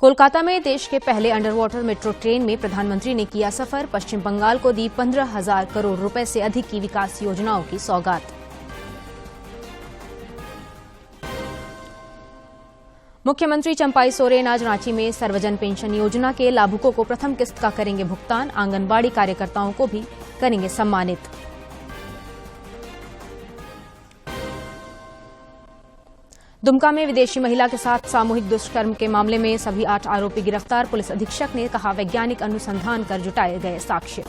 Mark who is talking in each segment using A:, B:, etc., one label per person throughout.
A: कोलकाता में देश के पहले अंडर वाटर मेट्रो ट्रेन में प्रधानमंत्री ने किया सफर। पश्चिम बंगाल को दी 15,000 करोड़ रुपए से अधिक की विकास योजनाओं की सौगात। मुख्यमंत्री चंपाई सोरेन आज रांची में सर्वजन पेंशन योजना के लाभुकों को प्रथम किस्त का करेंगे भुगतान। आंगनबाड़ी कार्यकर्ताओं को भी करेंगे सम्मानित। दुमका में विदेशी महिला के साथ सामूहिक दुष्कर्म के मामले में सभी 8 आरोपी गिरफ्तार। पुलिस अधीक्षक ने कहा, वैज्ञानिक अनुसंधान कर जुटाए गए साक्ष्य।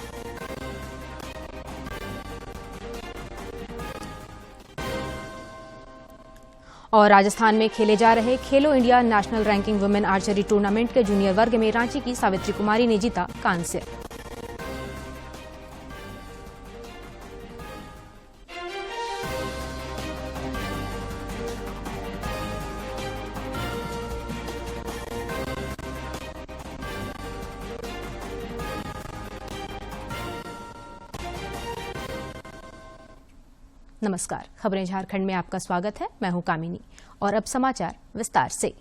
A: और राजस्थान में खेले जा रहे खेलो India national ranking women archery tournament के जूनियर वर्ग में रांची की सावित्री कुमारी ने जीता कांस्य। नमस्कार, खबरें झारखंड में आपका स्वागत है। मैं हूं कामिनी और अब समाचार विस्तार से।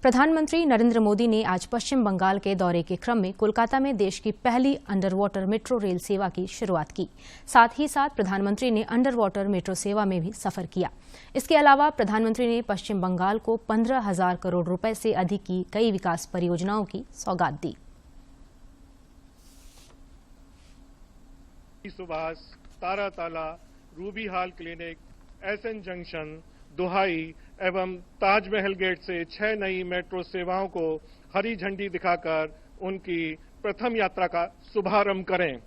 A: प्रधानमंत्री नरेंद्र मोदी ने आज पश्चिम बंगाल के दौरे के क्रम में कोलकाता में देश की पहली अंडर वाटर मेट्रो रेल सेवा की शुरुआत की। साथ ही साथ प्रधानमंत्री ने अंडर वाटर मेट्रो सेवा में भी सफर किया। इसके अलावा प्रधानमंत्री ने पश्चिम बंगाल को 15,000 करोड़ रुपए से अधिक की कई विकास परियोजनाओं की सौगात दी।
B: Subhash, Taratala, Ruby Hall Clinic, SN junction, Duhai एवं ताजमहल गेट से 6 नई मेट्रो सेवाओं को हरी झंडी दिखाकर उनकी प्रथम यात्रा का शुभारंभ करें।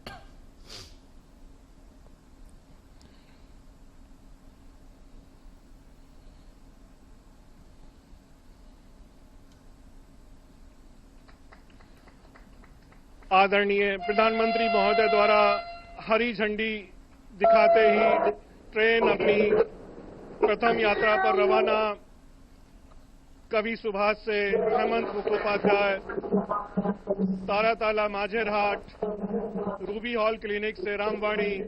B: आदरणीय प्रधानमंत्री महोदय द्वारा हरी झंडी दिखाते ही ट्रेन अपनी प्रथम यात्रा पर रवाना। कवि सुभाष से Hemanta Mukhopadhyay, Taratala Majerhat, Ruby Hall Clinic से रामवाणी,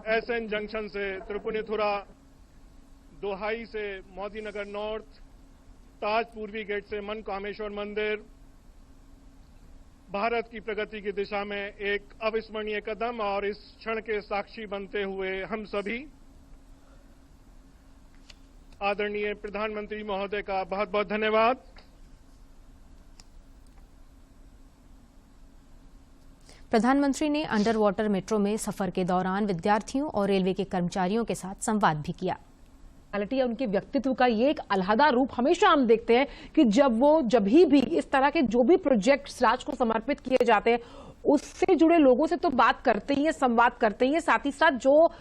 B: एसएन जंक्शन से त्रिपुनिथुरा, दोहाई से मोदीनगर नॉर्थ, ताज पूर्वी गेट से मनकामेश्वर मंदिर, भारत की प्रगति की दिशा में एक अविस्मरणीय कदम और इस क्षण के साक्षी बनते हुए हम सभी आदरणीय प्रधानमंत्री महोदय का बहुत बहुत धन्यवाद।
A: प्रधानमंत्री ने अंडर वाटर मेट्रो में सफर के दौरान विद्यार्थियों और रेलवे के कर्मचारियों के साथ संवाद भी किया।
C: या उनके व्यक्तित्व का ये एक अलहदा रूप हमेशा हम देखते हैं कि जब भी इस तरह के जो भी प्रोजेक्ट्स राष्ट्र को समर्पित किए जाते हैं उससे जुड़े लोगों से तो बात करते ही है, संवाद करते ही है। साथ ही साथ जो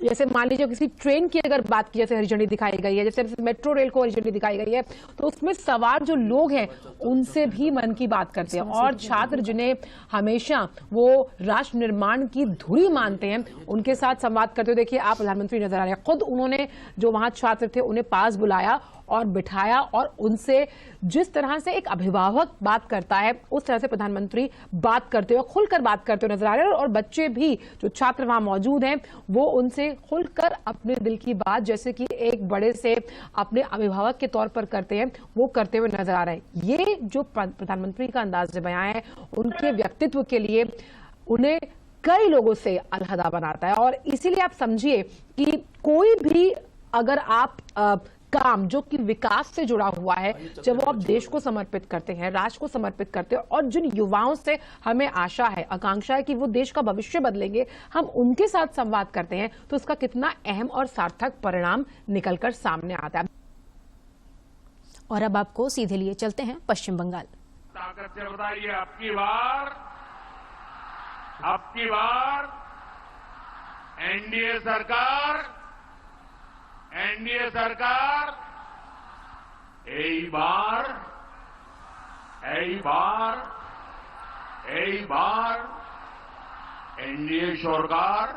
C: जैसे मान लीजिए किसी ट्रेन की अगर बात की, जैसे हरी झंडी दिखाई गई है, जैसे मेट्रो रेल को हरी झंडी दिखाई गई है, तो उसमें सवार जो लोग हैं उनसे भी मन की बात करते हैं। और छात्र जिन्हें हमेशा वो राष्ट्र निर्माण की धुरी मानते हैं उनके साथ संवाद करते हुए देखिए आप प्रधानमंत्री नजर आ रहे हैं। खुद उन्होंने जो वहां छात्र थे उन्हें पास बुलाया और बिठाया और उनसे जिस तरह से एक अभिभावक बात करता है उस तरह से प्रधानमंत्री बात करते हुए खुलकर बात करते हुए नजर आ रहे हैं। और बच्चे भी जो छात्र वहां मौजूद हैं वो उनसे खुलकर अपने दिल की बात जैसे कि एक बड़े से अपने अभिभावक के तौर पर करते हैं वो करते हुए नजर आ रहे हैं। ये जो प्रधानमंत्री का अंदाज बयां है उनके व्यक्तित्व के लिए उन्हें कई लोगों से अलहदा बनाता है। और इसीलिए आप समझिए कि कोई भी अगर आप काम जो कि विकास से जुड़ा हुआ है, जब वो आप देश को समर्पित करते हैं, राष्ट्र को समर्पित करते हैं और जिन युवाओं से हमें आशा है, आकांक्षा है कि वो देश का भविष्य बदलेंगे, हम उनके साथ संवाद करते हैं तो उसका कितना अहम और सार्थक परिणाम निकलकर सामने आता है।
A: और अब आपको सीधे लिए चलते हैं पश्चिम बंगाल।
D: ताकत से बताइए, आपकी बार एनडीए सरकार এই बार एनडीए सरकार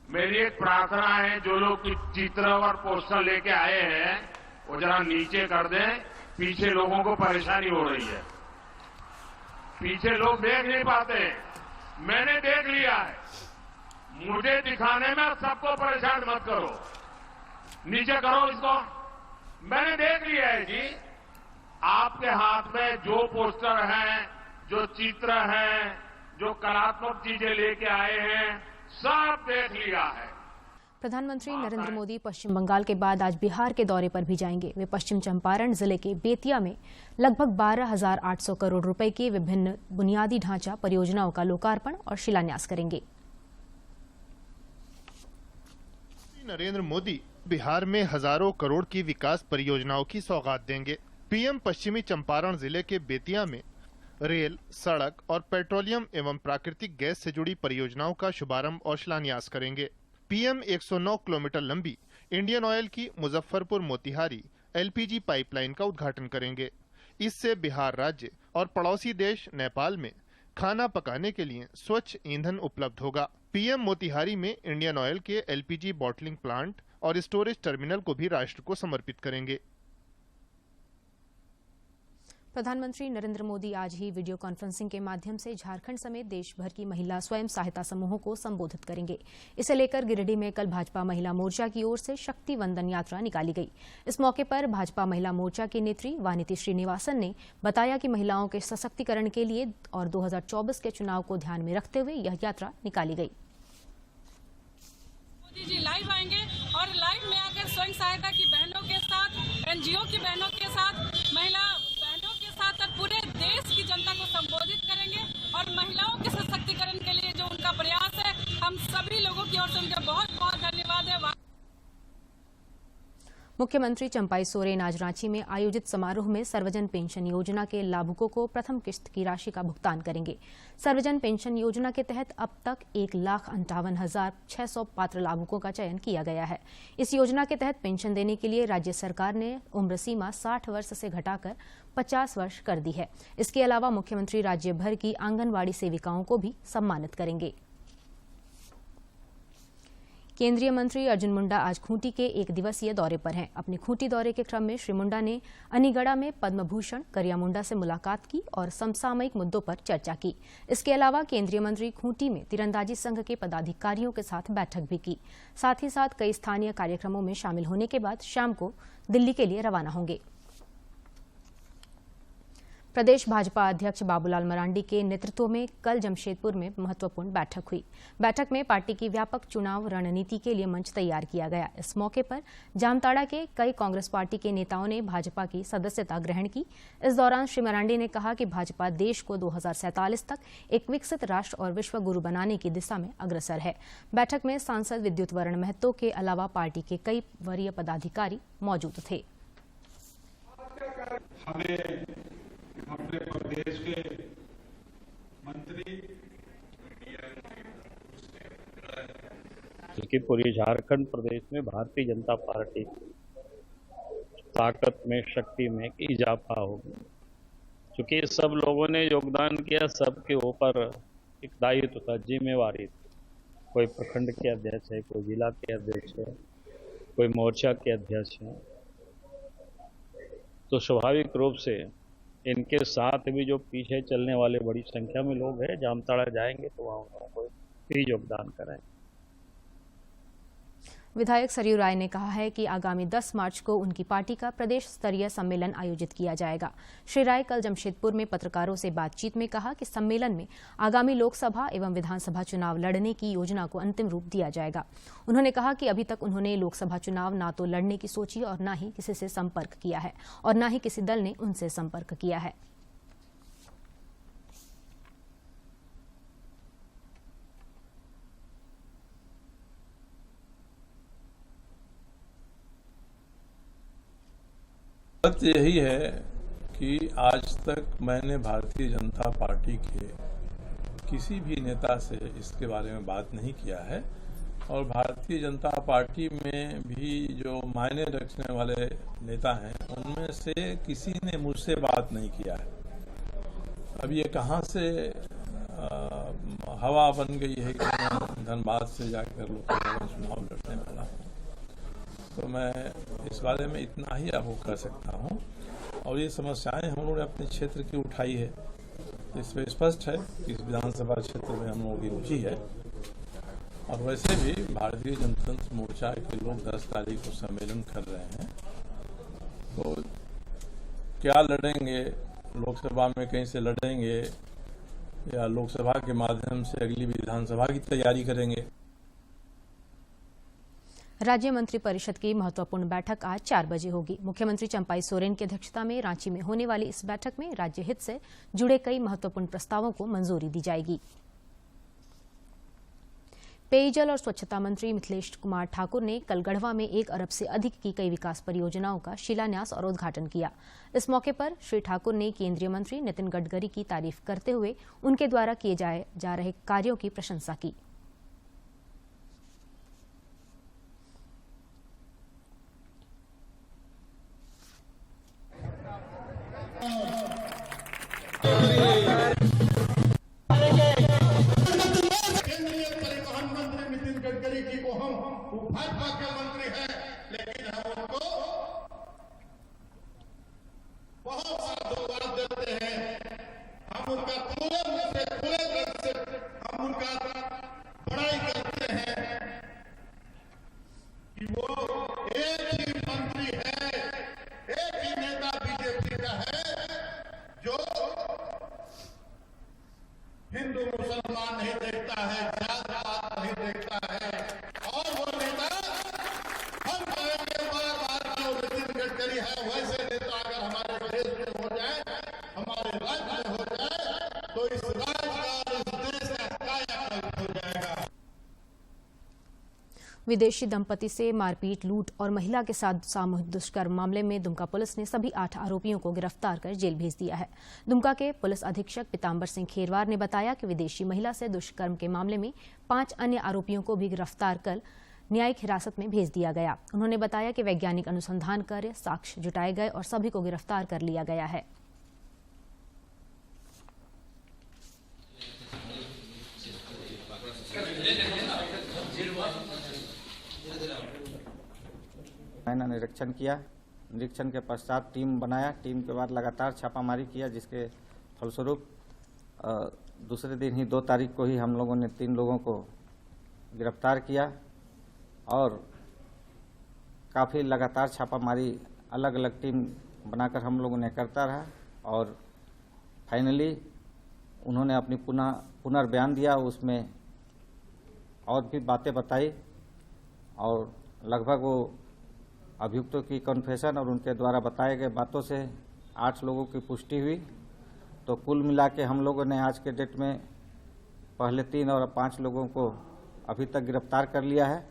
D: मेरी एक प्रार्थना है, जो लोग चित्र और पोस्टर लेके आए हैं वो जरा नीचे कर दें। पीछे लोगों को परेशानी हो रही है, पीछे लोग देख नहीं पाते। मैंने देख लिया है, मुझे दिखाने में सबको परेशान मत करो। नीचे करो इसको। मैंने देख लिया है जी, आपके हाथ में जो पोस्टर हैं, जो चित्र हैं, जो कलात्मक चीजें लेके आए हैं, सब देख लिया है।
A: प्रधानमंत्री नरेंद्र मोदी पश्चिम बंगाल के बाद आज बिहार के दौरे पर भी जाएंगे। वे पश्चिम चंपारण जिले के बेतिया में लगभग 12,800 करोड़ रुपए की विभिन्न बुनियादी ढांचा परियोजनाओं का लोकार्पण और शिलान्यास करेंगे।
E: नरेंद्र मोदी बिहार में हजारों करोड़ की विकास परियोजनाओं की सौगात देंगे। पीएम पश्चिमी चंपारण जिले के बेतिया में रेल, सड़क और पेट्रोलियम एवं प्राकृतिक गैस से जुड़ी परियोजनाओं का शुभारंभ और शिलान्यास करेंगे। पीएम 109 किलोमीटर लंबी इंडियन ऑयल की मुजफ्फरपुर मोतिहारी एलपीजी पाइपलाइन का उद्घाटन करेंगे। इससे बिहार राज्य और पड़ोसी देश नेपाल में खाना पकाने के लिए स्वच्छ ईंधन उपलब्ध होगा। पीएम मोतिहारी में इंडियन ऑयल के एलपीजी बॉटलिंग प्लांट और स्टोरेज टर्मिनल को भी राष्ट्र को समर्पित करेंगे।
A: प्रधानमंत्री नरेंद्र मोदी आज ही वीडियो कॉन्फ्रेंसिंग के माध्यम से झारखंड समेत देश भर की महिला स्वयं सहायता समूहों को संबोधित करेंगे। इसे लेकर गिरिडीह में कल भाजपा महिला मोर्चा की ओर से शक्ति वंदन यात्रा निकाली गई। इस मौके पर भाजपा महिला मोर्चा की नेत्री वानिती श्रीनिवासन ने बताया कि महिलाओं के सशक्तिकरण के लिए और 2024 के चुनाव को ध्यान में रखते हुए यह यात्रा निकाली गई।
F: मोदी जी लाइव आएंगे और लाइव में आकर स्वयं सहायता की बहनों के साथ, एनजीओ की बहनों के साथ, महिला बहनों के साथ और पूरे देश की जनता को संबोधित करेंगे और महिलाओं के सशक्तिकरण के लिए जो उनका प्रयास है, हम सभी लोगों की ओर से उनका बहुत बहुत धन्यवाद है।
A: मुख्यमंत्री चंपाई सोरेन आज रांची में आयोजित समारोह में सर्वजन पेंशन योजना के लाभुकों को प्रथम किश्त की राशि का भुगतान करेंगे। सर्वजन पेंशन योजना के तहत अब तक 1,58,600 पात्र लाभुकों का चयन किया गया है। इस योजना के तहत पेंशन देने के लिए राज्य सरकार ने उम्र सीमा 60 वर्ष से घटाकर 50 वर्ष कर दी है। इसके अलावा मुख्यमंत्री राज्य भर की आंगनवाड़ी सेविकाओं को भी सम्मानित करेंगे। केंद्रीय मंत्री अर्जुन मुंडा आज खूंटी के एक दिवसीय दौरे पर हैं। अपने खूंटी दौरे के क्रम में श्री मुंडा ने अनीगढ़ा में पद्म भूषण करिया मुंडा से मुलाकात की और समसामयिक मुद्दों पर चर्चा की। इसके अलावा केंद्रीय मंत्री खूंटी में तीरंदाजी संघ के पदाधिकारियों के साथ बैठक भी की। साथ ही साथ कई स्थानीय कार्यक्रमों में शामिल होने के बाद शाम को दिल्ली के लिए रवाना होंगे। प्रदेश भाजपा अध्यक्ष बाबूलाल मरांडी के नेतृत्व में कल जमशेदपुर में महत्वपूर्ण बैठक हुई। बैठक में पार्टी की व्यापक चुनाव रणनीति के लिए मंच तैयार किया गया। इस मौके पर जामताड़ा के कई कांग्रेस पार्टी के नेताओं ने भाजपा की सदस्यता ग्रहण की। इस दौरान श्री मरांडी ने कहा कि भाजपा देश को 2047 तक एक विकसित राष्ट्र और विश्व गुरु बनाने की दिशा में अग्रसर है। बैठक में सांसद विद्युत वरण महतो के अलावा पार्टी के कई वरीय पदाधिकारी मौजूद थे।
G: अपने प्रदेश के मंत्री
H: कि पूरी झारखंड प्रदेश में भारतीय जनता पार्टी ताकत में, शक्ति में इजाफा होगा। क्योंकि सब लोगों ने योगदान किया, सबके ऊपर एक दायित्व था, जिम्मेवारी थी। कोई प्रखंड के अध्यक्ष है, कोई जिला के अध्यक्ष है, कोई मोर्चा के अध्यक्ष है। तो स्वाभाविक रूप से इनके साथ भी जो पीछे चलने वाले बड़ी संख्या में लोग हैं, जामताड़ा जाएंगे तो वहाँ उनको भी योगदान कराएंगे।
A: विधायक सरयू राय ने कहा है कि आगामी 10 मार्च को उनकी पार्टी का प्रदेश स्तरीय सम्मेलन आयोजित किया जाएगा। श्री राय कल जमशेदपुर में पत्रकारों से बातचीत में कहा कि सम्मेलन में आगामी लोकसभा एवं विधानसभा चुनाव लड़ने की योजना को अंतिम रूप दिया जाएगा। उन्होंने कहा कि अभी तक उन्होंने लोकसभा चुनाव न तो लड़ने की सोची और न ही किसी से संपर्क किया है और न ही किसी दल ने उनसे संपर्क किया है।
G: बात यही है कि आज तक मैंने भारतीय जनता पार्टी के किसी भी नेता से इसके बारे में बात नहीं किया है और भारतीय जनता पार्टी में भी जो मायने रखने वाले नेता हैं उनमें से किसी ने मुझसे बात नहीं किया है। अब ये कहाँ से हवा बन गई है कि मैं धनबाद से जाकर लोकसभा चुनाव लड़ने वाला हूँ, तो मैं इस बारे में इतना ही आपको कह सकता हूँ। और ये समस्याएं हम लोगों ने अपने क्षेत्र की उठाई है, इसमें स्पष्ट है कि इस विधानसभा क्षेत्र में हम लोगों की रुचि है और वैसे भी भारतीय जनतंत्र मोर्चा के लोग 10 तारीख को सम्मेलन कर रहे हैं, तो क्या लड़ेंगे, लोकसभा में कहीं से लड़ेंगे या लोकसभा के माध्यम से अगली विधानसभा की तैयारी करेंगे।
A: राज्य मंत्रिपरिषद की महत्वपूर्ण बैठक आज 4 बजे होगी। मुख्यमंत्री चंपाई सोरेन की अध्यक्षता में रांची में होने वाली इस बैठक में राज्य हित से जुड़े कई महत्वपूर्ण प्रस्तावों को मंजूरी दी जाएगी। पेयजल और स्वच्छता मंत्री मिथिलेश कुमार ठाकुर ने कल गढ़वा में 1 अरब से अधिक की कई विकास परियोजनाओं का शिलान्यास और उद्घाटन किया। इस मौके पर श्री ठाकुर ने केंद्रीय मंत्री नितिन गडकरी की तारीफ करते हुए उनके द्वारा किए जा रहे कार्यों की प्रशंसा की।
I: भाजपा के मंत्री हैं, लेकिन हम उनको बहुत सारा दुर्वार देते हैं। हम उनका खुले से हम उनका बड़ाई करते हैं कि वो एक ही मंत्री है, एक ही नेता बीजेपी का है जो हिंदू मुसलमान नहीं देखता है, जात पात नहीं देखता है। और वो नेता हम कहेंगे बार-बार जो नितिन गडकरी है, वैसे नेता अगर हमारे देश में हो जाए, हमारे राज्य में हो जाए, तो इस राज्य का और इस देश का कायाकल्प हो जाएगा।
A: विदेशी दंपति से मारपीट, लूट और महिला के साथ सामूहिक दुष्कर्म मामले में दुमका पुलिस ने सभी 8 आरोपियों को गिरफ्तार कर जेल भेज दिया है। दुमका के पुलिस अधीक्षक पीताम्बर सिंह खेरवार ने बताया कि विदेशी महिला से दुष्कर्म के मामले में 5 अन्य आरोपियों को भी गिरफ्तार कर न्यायिक हिरासत में भेज दिया गया। उन्होंने बताया कि वैज्ञानिक अनुसंधान कर साक्ष्य जुटाए गए और सभी को गिरफ्तार कर लिया गया है।
J: मैंने निरीक्षण किया। निरीक्षण के पश्चात टीम बनाया। टीम के बाद लगातार छापामारी किया, जिसके फलस्वरूप दूसरे दिन ही 2 तारीख को ही हम लोगों ने 3 लोगों को गिरफ्तार किया और काफ़ी लगातार छापामारी अलग अलग टीम बनाकर हम लोगों ने करता रहा और फाइनली उन्होंने अपनी पुनर्बयान दिया। उसमें और भी बातें बताई और लगभग वो अभियुक्तों की कन्फेशन और उनके द्वारा बताए गए बातों से 8 लोगों की पुष्टि हुई। तो कुल मिला के हम लोगों ने आज के डेट में पहले 3 और 5 लोगों को अभी तक गिरफ्तार कर लिया है।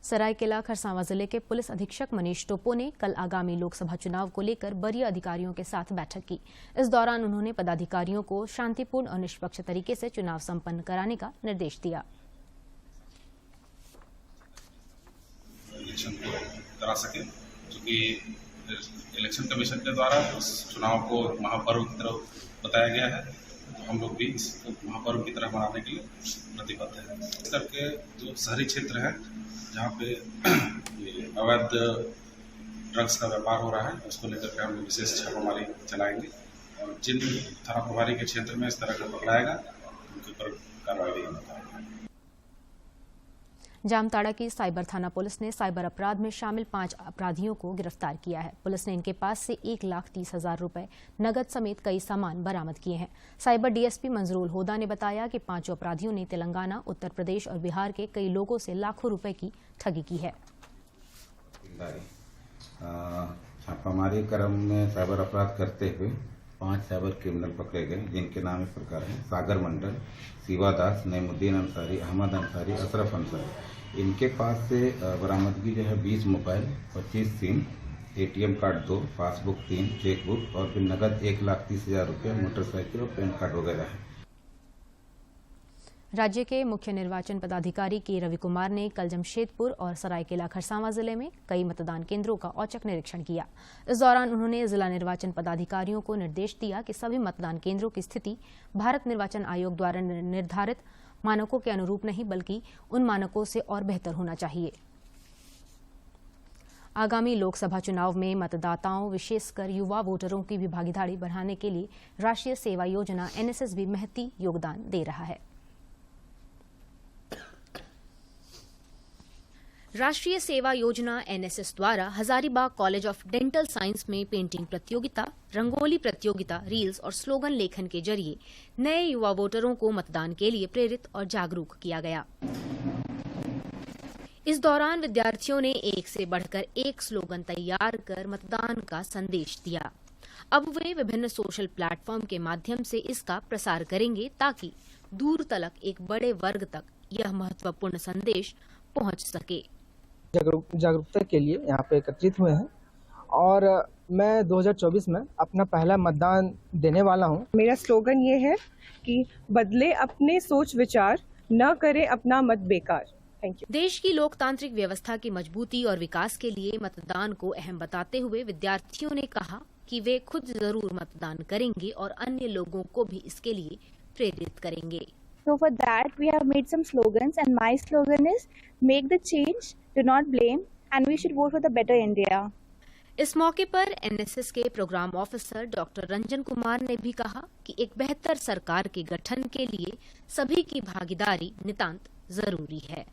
A: सरायकेला खरसावां जिले के पुलिस अधीक्षक मनीष टोपो ने कल आगामी लोकसभा चुनाव को लेकर वरीय अधिकारियों के साथ बैठक की। इस दौरान उन्होंने पदाधिकारियों को शांतिपूर्ण और निष्पक्ष तरीके से चुनाव संपन्न कराने का निर्देश दिया।
K: इलेक्शन को करा सके, क्योंकि इलेक्शन कमीशन के द्वारा इस चुनाव को महापर्व की तरह बताया गया है। तो हम लोग भी इसको महापर्व की तरह मनाने के लिए प्रतिबद्ध हैं। इस तरह के जो शहरी क्षेत्र हैं जहाँ पे अवैध ड्रग्स का व्यापार हो रहा है, उसको लेकर के हम लोग विशेष छापामारी चलाएंगे और जिन थाना प्रभारी के क्षेत्र में इस तरह का पकड़ाएगा उनके ऊपर कार्रवाई होगी।
A: जामताड़ा की साइबर थाना पुलिस ने साइबर अपराध में शामिल 5 अपराधियों को गिरफ्तार किया है। पुलिस ने इनके पास से 1,30,000 रुपए नगद समेत कई सामान बरामद किए हैं। साइबर डीएसपी मंजरूल होदा ने बताया कि 5 अपराधियों ने तेलंगाना, उत्तर प्रदेश और बिहार के कई लोगों से लाखों रुपए की ठगी की है।
L: छापामारी क्रम में साइबर अपराध करते हुए 5 साइबर क्रिमिनल पकड़े गए, जिनके नाम इस प्रकार हैं: सागर मंडल, शिवा दास, नईमुद्दीन अंसारी, अहमद अंसारी, अशरफ अंसारी। इनके पास से बरामदगी जो है 20 mobile, 25 SIM, ATM card 2, passbook 3, chequebook और फिर नगद 1,30,000 रुपये, मोटरसाइकिल और पैन कार्ड वगैरह है।
A: राज्य के मुख्य निर्वाचन पदाधिकारी के रवि कुमार ने कल जमशेदपुर और सरायकेला खरसावां जिले में कई मतदान केंद्रों का औचक निरीक्षण किया। इस दौरान उन्होंने जिला निर्वाचन पदाधिकारियों को निर्देश दिया कि सभी मतदान केंद्रों की स्थिति भारत निर्वाचन आयोग द्वारा निर्धारित मानकों के अनुरूप नहीं बल्कि उन मानकों से और बेहतर होना चाहिए। आगामी लोकसभा चुनाव में मतदाताओं विशेषकर युवा वोटरों की भी भागीदारी बढ़ाने के लिए राष्ट्रीय सेवा योजना एनएसएस भी महती योगदान दे रहा है। राष्ट्रीय सेवा योजना एनएसएस द्वारा Hazaribagh college of dental science में पेंटिंग प्रतियोगिता, रंगोली प्रतियोगिता, रील्स और स्लोगन लेखन के जरिए नए युवा वोटरों को मतदान के लिए प्रेरित और जागरूक किया गया। इस दौरान विद्यार्थियों ने एक से बढ़कर एक स्लोगन तैयार कर मतदान का संदेश दिया। अब वे विभिन्न सोशल प्लेटफॉर्म के माध्यम से इसका प्रसार करेंगे ताकि दूर तलक एक बड़े वर्ग तक यह महत्वपूर्ण संदेश पहुंच सके।
M: जागरूकता के लिए यहाँ पे एकत्रित हुए हैं और मैं 2024 में अपना पहला मतदान देने वाला हूँ।
N: मेरा स्लोगन ये है कि बदले अपने सोच विचार, न करे अपना मत बेकार। Thank you.
A: देश की लोकतांत्रिक व्यवस्था की मजबूती और विकास के लिए मतदान को अहम बताते हुए विद्यार्थियों ने कहा कि वे खुद जरूर मतदान करेंगे और अन्य लोगों को भी इसके लिए प्रेरित करेंगे।
O: So for that we have made some slogans and my slogan is make the change, do not blame and we should vote for the better India.
A: इस मौके पर एनएसएस के programme officer doctor Ranjan Kumar ने भी कहा कि एक बेहतर सरकार के गठन के लिए सभी की भागीदारी नितांत जरूरी है।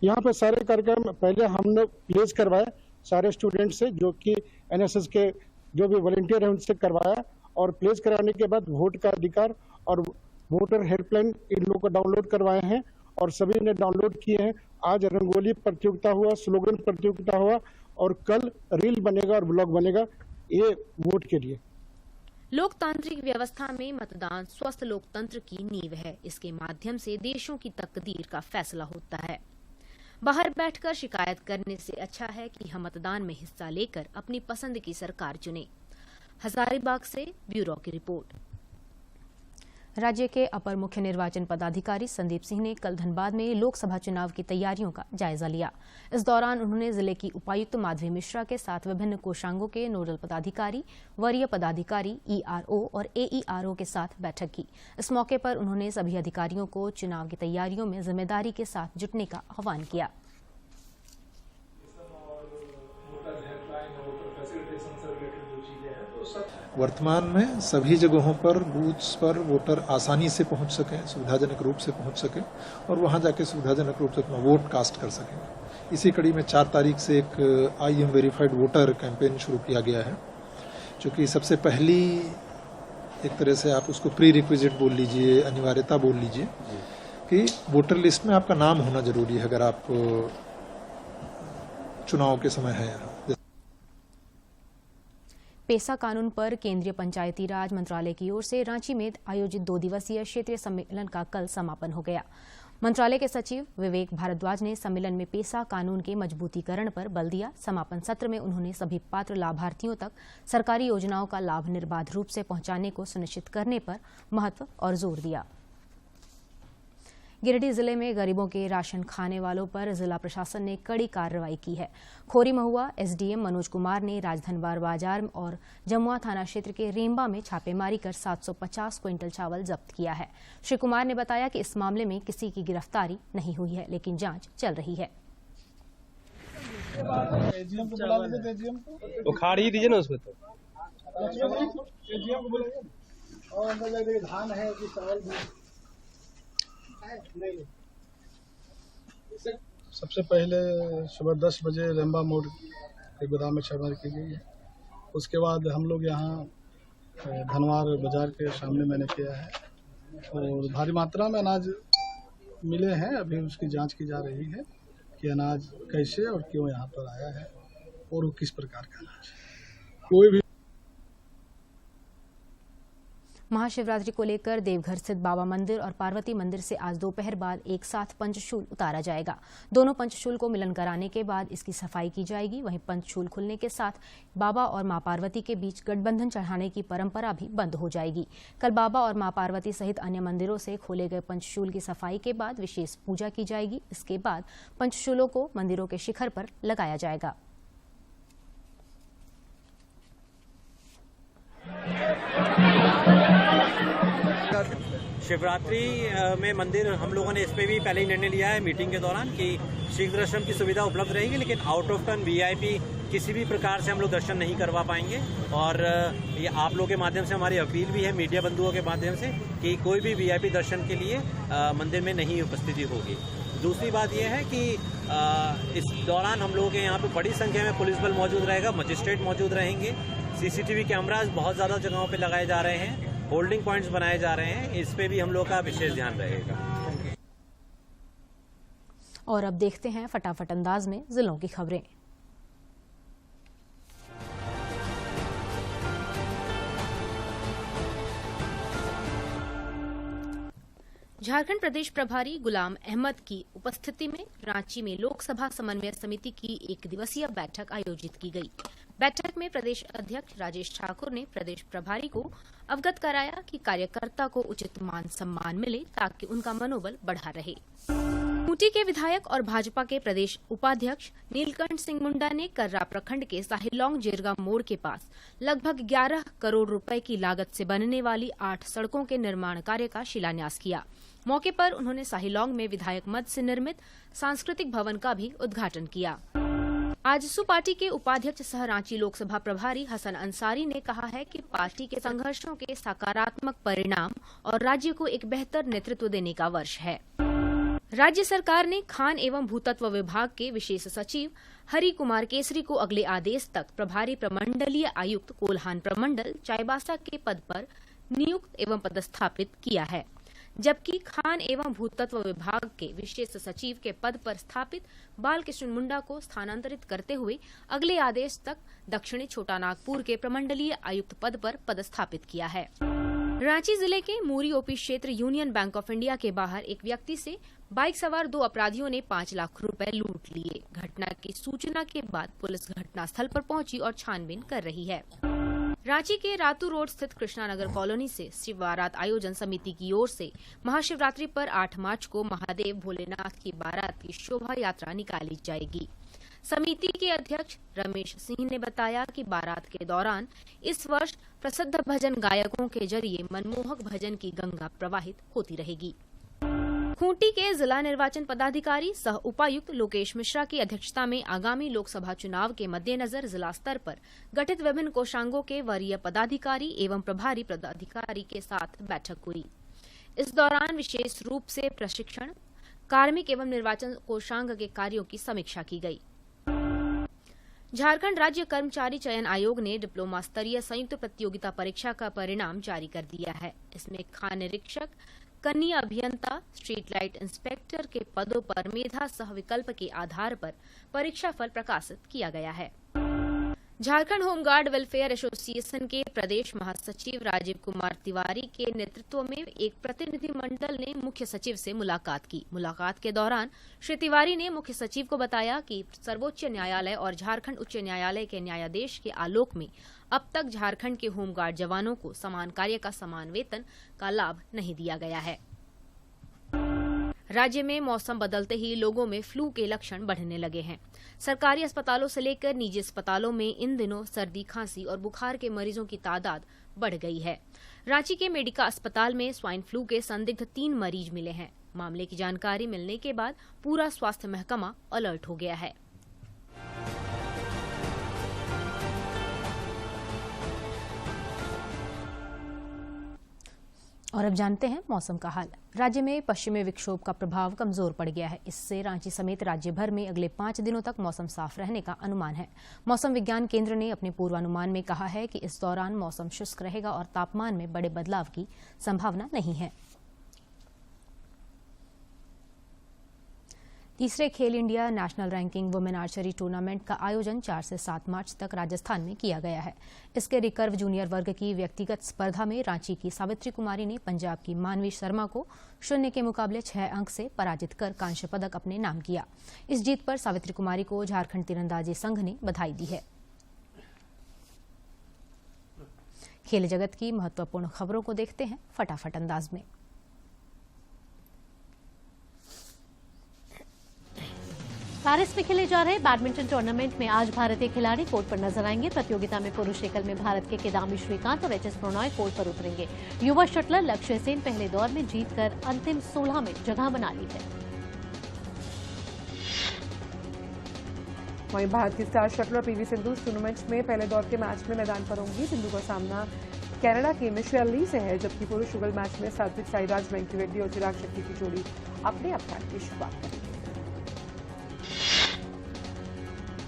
P: यहाँ पे सारे कार्यक्रम पहले हमने प्लेस करवाए सारे स्टूडेंट से, जो कि एनएसएस के जो भी वॉलंटियर है उनसे करवाया और प्लेस कराने के बाद वोट का अधिकार और वोटर हेल्पलाइन इन लोगों को डाउनलोड करवाए हैं और सभी ने डाउनलोड किए हैं। आज रंगोली प्रतियोगिता हुआ, स्लोगन प्रतियोगिता हुआ और कल रील बनेगा और ब्लॉग बनेगा, ये वोट के लिए।
A: लोकतांत्रिक व्यवस्था में मतदान स्वस्थ लोकतंत्र की नींव है। इसके माध्यम से देशों की तकदीर का फैसला होता है। बाहर बैठकर शिकायत करने से अच्छा है कि हम मतदान में हिस्सा लेकर अपनी पसंद की सरकार चुनें। हजारीबाग से ब्यूरो की रिपोर्ट। राज्य के अपर मुख्य निर्वाचन पदाधिकारी संदीप सिंह ने कल धनबाद में लोकसभा चुनाव की तैयारियों का जायजा लिया। इस दौरान उन्होंने जिले की उपायुक्त माधवी मिश्रा के साथ विभिन्न कोषांगों के नोडल पदाधिकारी, वरीय पदाधिकारी, ईआरओ और एईआरओ के साथ बैठक की। इस मौके पर उन्होंने सभी अधिकारियों को चुनाव की तैयारियों में जिम्मेदारी के साथ जुटने का आह्वान किया।
Q: वर्तमान में सभी जगहों पर बूथ्स पर वोटर आसानी से पहुंच सकें, सुविधाजनक रूप से पहुंच सकें और वहां जाके सुविधाजनक रूप से अपना वोट कास्ट कर सकें। इसी कड़ी में 4 तारीख से एक I am verified voter campaign शुरू किया गया है, जो कि सबसे पहली एक तरह से आप उसको प्री रिक्विजिट बोल लीजिए, अनिवार्यता बोल लीजिए कि वोटर लिस्ट में आपका नाम होना जरूरी है अगर आप चुनाव के समय है यहाँ।
A: पेसा कानून पर केंद्रीय पंचायती राज मंत्रालय की ओर से रांची में आयोजित 2 दिवसीय क्षेत्रीय सम्मेलन का कल समापन हो गया। मंत्रालय के सचिव विवेक भारद्वाज ने सम्मेलन में पेसा कानून के मजबूतीकरण पर बल दिया। समापन सत्र में उन्होंने सभी पात्र लाभार्थियों तक सरकारी योजनाओं का लाभ निर्बाध रूप से पहुंचाने को सुनिश्चित करने पर महत्व और जोर दिया। गिरिडीह जिले में गरीबों के राशन खाने वालों पर जिला प्रशासन ने कड़ी कार्रवाई की है। खोरी महुआ एसडीएम मनोज कुमार ने राजधनवार बाजार और जमुआ थाना क्षेत्र के रेम्बा में छापेमारी कर 750 क्विंटल चावल जब्त किया है। श्री कुमार ने बताया कि इस मामले में किसी की गिरफ्तारी नहीं हुई है, लेकिन जांच चल रही है।
R: उखाड़ ही दीजिए ना उसमें तो।
I: धान है कि चावल सबसे पहले सुबह 10 बजे रेम्बा मोड़ के गोदाम में छापेमारी की गई है। उसके बाद हम लोग यहाँ धनवार बाजार के सामने मैंने किया है और भारी मात्रा में अनाज मिले हैं। अभी उसकी जांच की जा रही है कि अनाज कैसे और क्यों यहाँ पर आया है और वो किस प्रकार का अनाज है। कोई भी
A: महाशिवरात्रि को लेकर देवघर स्थित बाबा मंदिर और पार्वती मंदिर से आज दोपहर बाद एक साथ पंचशूल उतारा जाएगा। दोनों पंचशूल को मिलन कराने के बाद इसकी सफाई की जाएगी। वहीं पंचशूल खुलने के साथ बाबा और मां पार्वती के बीच गठबंधन चढ़ाने की परंपरा भी बंद हो जाएगी। कल बाबा और मां पार्वती सहित अन्य मंदिरों से खोले गए पंचशूल की सफाई के बाद विशेष पूजा की जाएगी। इसके बाद पंचशूलों को मंदिरों के शिखर पर लगाया जाएगा।
S: शिवरात्रि में मंदिर हम लोगों ने इस पे भी पहले ही निर्णय लिया है मीटिंग के दौरान कि शीघ्र दर्शन की सुविधा उपलब्ध रहेगी, लेकिन आउट ऑफ टर्न वीआईपी किसी भी प्रकार से हम लोग दर्शन नहीं करवा पाएंगे। और ये आप लोगों के माध्यम से हमारी अपील भी है मीडिया बंधुओं के माध्यम से कि कोई भी वीआईपी दर्शन के लिए मंदिर में नहीं उपस्थिति होगी। दूसरी बात यह है कि इस दौरान हम लोगों के यहाँ पे बड़ी संख्या में पुलिस बल मौजूद रहेगा, मजिस्ट्रेट मौजूद रहेंगे, सीसीटीवी कैमराज बहुत ज़्यादा जगहों पे लगाए जा रहे हैं, होल्डिंग पॉइंट्स बनाए जा रहे हैं, इस पे भी हम लोग का विशेष ध्यान रहेगा।
A: और अब देखते हैं फटाफट अंदाज में जिलों की खबरें। झारखंड प्रदेश प्रभारी गुलाम अहमद की उपस्थिति में रांची में लोकसभा समन्वय समिति की एक दिवसीय बैठक आयोजित की गई। बैठक में प्रदेश अध्यक्ष राजेश ठाकुर ने प्रदेश प्रभारी को अवगत कराया कि कार्यकर्ता को उचित मान सम्मान मिले ताकि उनका मनोबल बढ़ा रहे। खूंटी के विधायक और भाजपा के प्रदेश उपाध्यक्ष नीलकंठ सिंह मुंडा ने कर्रा प्रखंड के साहिलौंग जिरगा मोड़ के पास लगभग 11 करोड़ रुपए की लागत से बनने वाली 8 सड़कों के निर्माण कार्य का शिलान्यास किया। मौके पर उन्होंने साहिलौंग में विधायक मद से निर्मित सांस्कृतिक भवन का भी उद्घाटन किया। आजसू पार्टी के उपाध्यक्ष सह रांची लोकसभा प्रभारी हसन अंसारी ने कहा है कि पार्टी के संघर्षों के सकारात्मक परिणाम और राज्य को एक बेहतर नेतृत्व देने का वर्ष है। राज्य सरकार ने खान एवं भूतत्व विभाग के विशेष सचिव हरि कुमार केसरी को अगले आदेश तक प्रभारी प्रमंडलीय आयुक्त कोल्हान प्रमंडल चाईबासा के पद पर नियुक्त एवं पदस्थापित किया है, जबकि खान एवं भूतत्व विभाग के विशेष सचिव के पद पर स्थापित बालकृष्ण मुंडा को स्थानांतरित करते हुए अगले आदेश तक दक्षिणी छोटा नागपुर के प्रमंडलीय आयुक्त पद पर पदस्थापित किया है। रांची जिले के मूरी ओपी क्षेत्र यूनियन बैंक ऑफ इंडिया के बाहर एक व्यक्ति से बाइक सवार 2 अपराधियों ने 5 लाख रुपए लूट लिए। घटना की सूचना के बाद पुलिस घटनास्थल पर पहुंची और छानबीन कर रही है। रांची के रातू रोड स्थित कृष्णानगर कॉलोनी से शिव बारात आयोजन समिति की ओर से महाशिवरात्रि पर 8 मार्च को महादेव भोलेनाथ की बारात की शोभा यात्रा निकाली जाएगी। समिति के अध्यक्ष रमेश सिंह ने बताया कि बारात के दौरान इस वर्ष प्रसिद्ध भजन गायकों के जरिए मनमोहक भजन की गंगा प्रवाहित होती रहेगी। खूंटी के जिला निर्वाचन पदाधिकारी सह उपायुक्त लोकेश मिश्रा की अध्यक्षता में आगामी लोकसभा चुनाव के मद्देनजर जिला स्तर पर गठित विभिन्न कोषांगों के वरीय पदाधिकारी एवं प्रभारी पदाधिकारी के साथ बैठक हुई। इस दौरान विशेष रूप से प्रशिक्षण, कार्मिक एवं निर्वाचन कोषांग के कार्यों की समीक्षा की गई। झारखंड राज्य कर्मचारी चयन आयोग ने डिप्लोमा स्तरीय संयुक्त प्रतियोगिता परीक्षा का परिणाम जारी कर दिया है। इसमें खान निरीक्षक, कनीय अभियंता, स्ट्रीट लाइट इंस्पेक्टर के पदों पर मेधा सह विकल्प के आधार पर परीक्षाफल प्रकाशित किया गया है। झारखंड होमगार्ड वेलफेयर एसोसिएशन के प्रदेश महासचिव राजीव कुमार तिवारी के नेतृत्व में एक प्रतिनिधिमंडल ने मुख्य सचिव से मुलाकात की। मुलाकात के दौरान श्री तिवारी ने मुख्य सचिव को बताया कि सर्वोच्च न्यायालय और झारखंड उच्च न्यायालय के न्यायाधीश के आलोक में अब तक झारखंड के होमगार्ड जवानों को समान कार्य का समान वेतन का लाभ नहीं दिया गया है। राज्य में मौसम बदलते ही लोगों में फ्लू के लक्षण बढ़ने लगे हैं। सरकारी अस्पतालों से लेकर निजी अस्पतालों में इन दिनों सर्दी, खांसी और बुखार के मरीजों की तादाद बढ़ गई है। रांची के मेडिका अस्पताल में स्वाइन फ्लू के संदिग्ध 3 मरीज मिले हैं। मामले की जानकारी मिलने के बाद पूरा स्वास्थ्य महकमा अलर्ट हो गया है। और अब जानते हैं मौसम का हाल। राज्य में पश्चिमी विक्षोभ का प्रभाव कमजोर पड़ गया है। इससे रांची समेत राज्य भर में अगले 5 दिनों तक मौसम साफ रहने का अनुमान है। मौसम विज्ञान केंद्र ने अपने पूर्वानुमान में कहा है कि इस दौरान मौसम शुष्क रहेगा और तापमान में बड़े बदलाव की संभावना नहीं है। तीसरे खेल India national ranking women archery tournament का आयोजन 4 से 7 मार्च तक राजस्थान में किया गया है। इसके रिकर्व जूनियर वर्ग की व्यक्तिगत स्पर्धा में रांची की सावित्री कुमारी ने पंजाब की मानवी शर्मा को 0 के मुकाबले 6 अंक से पराजित कर कांस्य पदक अपने नाम किया। इस जीत पर सावित्री कुमारी को झारखंड तीरंदाजी संघ ने बधाई दी है। खेल जगत की महत्वपूर्ण खबरों को देखते हैं फटाफट अंदाज में।
R: पेरिस में खेले जा रहे बैडमिंटन टूर्नामेंट में आज भारतीय खिलाड़ी कोर्ट पर नजर आएंगे। प्रतियोगिता में पुरुष एकल में भारत के किदाम्बी श्रीकांत और एचएस प्रणॉय कोर्ट पर उतरेंगे। युवा शटलर लक्ष्य सेन पहले दौर में जीतकर अंतिम 16 में जगह बना ली है।
C: वहीं भारत की star shuttler PV Sindhu tournament में पहले दौर के मैच में मैदान पर होंगी। सिंधु का सामना कनाडा की मिशेल ली से है, जबकि पुरुष युगल मैच में सात्विक साईराज, वेंकी रेड्डी और चिराग शेट्टी की जोड़ी अपने अवतार की शुरुआत करेगी।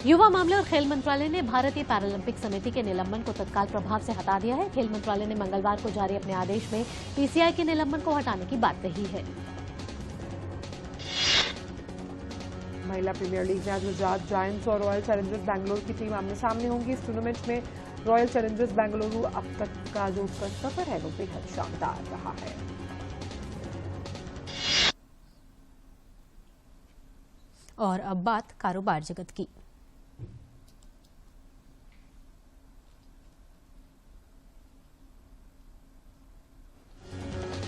R: युवा मामले और खेल मंत्रालय ने भारतीय पैरालंपिक समिति के निलंबन को तत्काल प्रभाव से हटा दिया है। खेल मंत्रालय ने मंगलवार को जारी अपने आदेश में पीसीआई के निलंबन को हटाने की बात कही है।
C: महिला प्रीमियर लीग में आज गुजरात जायंट्स और रॉयल चैलेंजर्स बेंगलुरु की टीम आमने सामने होंगी। इस टूर्नामेंट में रॉयल चैलेंजर्स बेंगलुरु अब तक का जो उसका सफर है वो बेहद शानदार रहा है।
A: और अब बात कारोबार जगत की।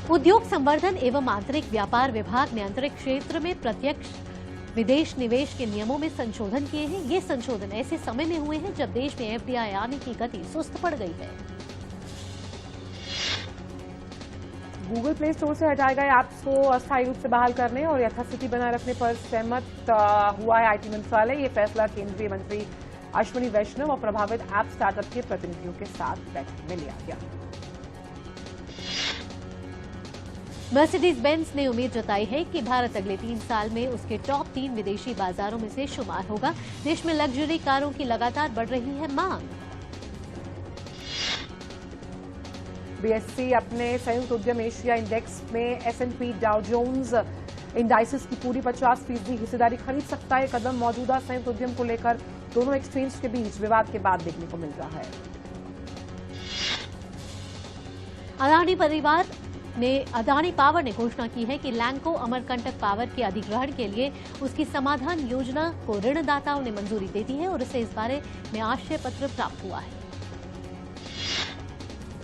R: उद्योग संवर्धन एवं आंतरिक व्यापार विभाग ने आंतरिक क्षेत्र में प्रत्यक्ष विदेश निवेश के नियमों में संशोधन किए हैं। ये संशोधन ऐसे समय में हुए हैं जब देश में एफडीआई आने की गति सुस्त पड़ गई है।
C: गूगल प्ले स्टोर से हटाए गए ऐप्स को अस्थायी रूप से बहाल करने और यथास्थिति बनाए रखने पर सहमत हुआ है आईटी मंत्रालय। ये फैसला केंद्रीय मंत्री अश्विनी वैष्णव और प्रभावित ऐप स्टार्टअप के प्रतिनिधियों के साथ बैठक में लिया गया।
R: मर्सिडीज बेंज ने उम्मीद जताई है कि भारत अगले 3 साल में उसके टॉप 3 विदेशी बाजारों में से शुमार होगा। देश में लग्जरी कारों की लगातार बढ़ रही है मांग।
C: बीएससी अपने संयुक्त उद्यम एशिया इंडेक्स में S&P डाउ जोन्स इंडाइसेस की पूरी 50% हिस्सेदारी खरीद सकता है। कदम मौजूदा संयुक्त उद्यम को लेकर दोनों एक्सचेंज के बीच विवाद के बाद देखने को मिल रहा है।
R: अदानी पावर ने घोषणा की है कि लैंको अमरकंटक पावर के अधिग्रहण के लिए उसकी समाधान योजना को ऋणदाताओं ने मंजूरी दे दी है और उसे इस बारे में आशय पत्र प्राप्त हुआ है।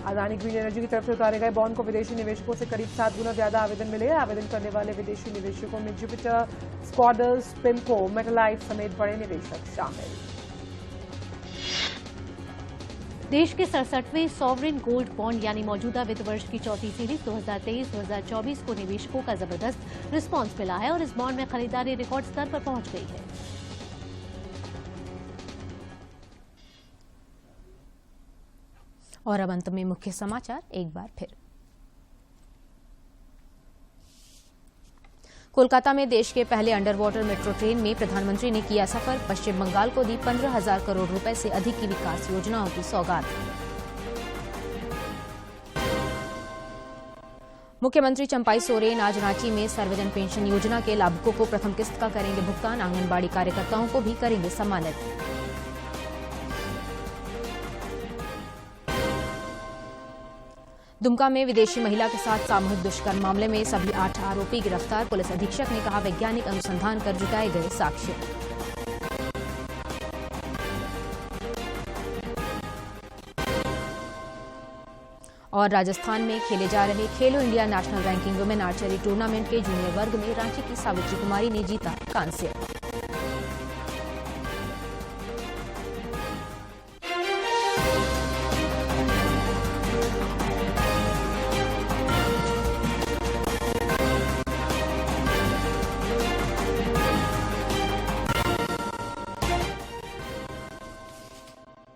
C: अदानी ग्रीन एनर्जी की तरफ से उतारे गए बॉन्ड को विदेशी निवेशकों से करीब 7 गुना ज्यादा आवेदन मिले। आवेदन करने वाले विदेशी निवेशकों में जुपिटर, स्कॉडर्स, पिम्को, मेटालाइट समेत बड़े निवेशक शामिल।
R: देश के 67वें सॉवरेन गोल्ड बॉन्ड यानी मौजूदा वित्त वर्ष की चौथी सीरीज 2023-2024 को निवेशकों का जबरदस्त रिस्पांस मिला है और इस बॉन्ड में खरीदारी रिकॉर्ड स्तर पर पहुंच गई है।
A: और अब अंत में मुख्य समाचार एक बार फिर। कोलकाता में देश के पहले अंडर वाटर मेट्रो ट्रेन में प्रधानमंत्री ने किया सफर। पश्चिम बंगाल को दी 15,000 करोड़ रुपए से अधिक की विकास योजनाओं की सौगात। मुख्यमंत्री चंपाई सोरेन आज रांची में सर्वजन पेंशन योजना के लाभुकों को प्रथम किस्त का करेंगे भुगतान। आंगनबाड़ी कार्यकर्ताओं को भी करेंगे सम्मानित। दुमका में विदेशी महिला के साथ सामूहिक दुष्कर्म मामले में सभी 8 आरोपी गिरफ्तार। पुलिस अधीक्षक ने कहा वैज्ञानिक अनुसंधान कर जुटाए गए साक्ष्य। और राजस्थान में खेले जा रहे खेलो India national ranking women archery tournament के जूनियर वर्ग में रांची की सावित्री कुमारी ने जीता कांस्य।